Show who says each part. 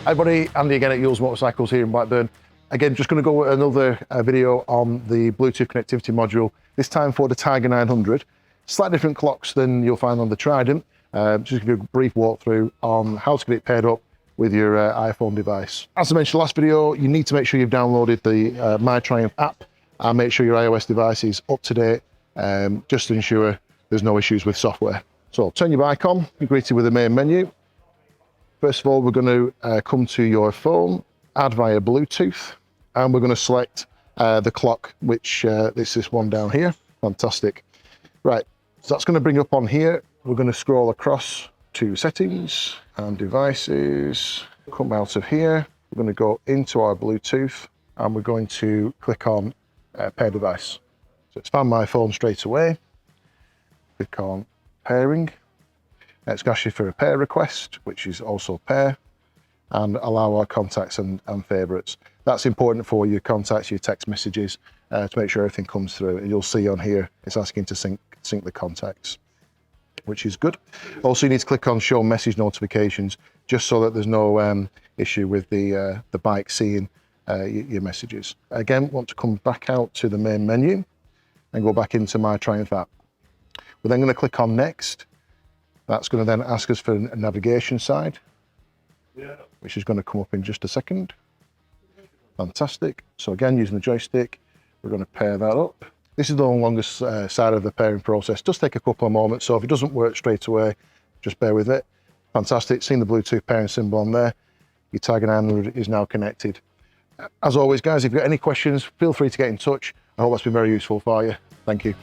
Speaker 1: Hi everybody, Andy again at Youles Motorcycles here in Blackburn. Again, just going to go with another video on the Bluetooth connectivity module, this time for the Tiger 900. Slightly different clocks than you'll find on the Trident. Just give you a brief walkthrough on how to get it paired up with your iPhone device. As I mentioned last video, you need to make sure you've downloaded the My Triumph app and make sure your iOS device is up to date, just to ensure there's no issues with software. So turn your bike on, you're greeted with the main menu. First of all, we're going to come to your phone, add via Bluetooth, and we're going to select the clock, which is this one down here. Fantastic. Right, so that's going to bring up on here. We're going to scroll across to settings and devices, come out of here. We're going to go into our Bluetooth and we're going to click on pair device. So it's found my phone straight away. Click on pairing. It's going to ask you for a pair request, which is also pair, and allow our contacts and favourites. That's important for your contacts, your text messages, to make sure everything comes through. And you'll see on here, it's asking to sync the contacts, which is good. Also, you need to click on show message notifications, just so that there's no issue with the bike seeing your messages. Again, want to come back out to the main menu and go back into My Triumph app. We're then going to click on next. That's going to then ask us for a navigation side, which is going to come up in just a second. Fantastic. So again, using the joystick, we're going to pair that up. This is the longest side of the pairing process. It does take a couple of moments, so if it doesn't work straight away, just bear with it. Fantastic. Seeing the Bluetooth pairing symbol on there, your Tiger 900 is now connected. As always, guys, if you've got any questions, feel free to get in touch. I hope that's been very useful for you. Thank you.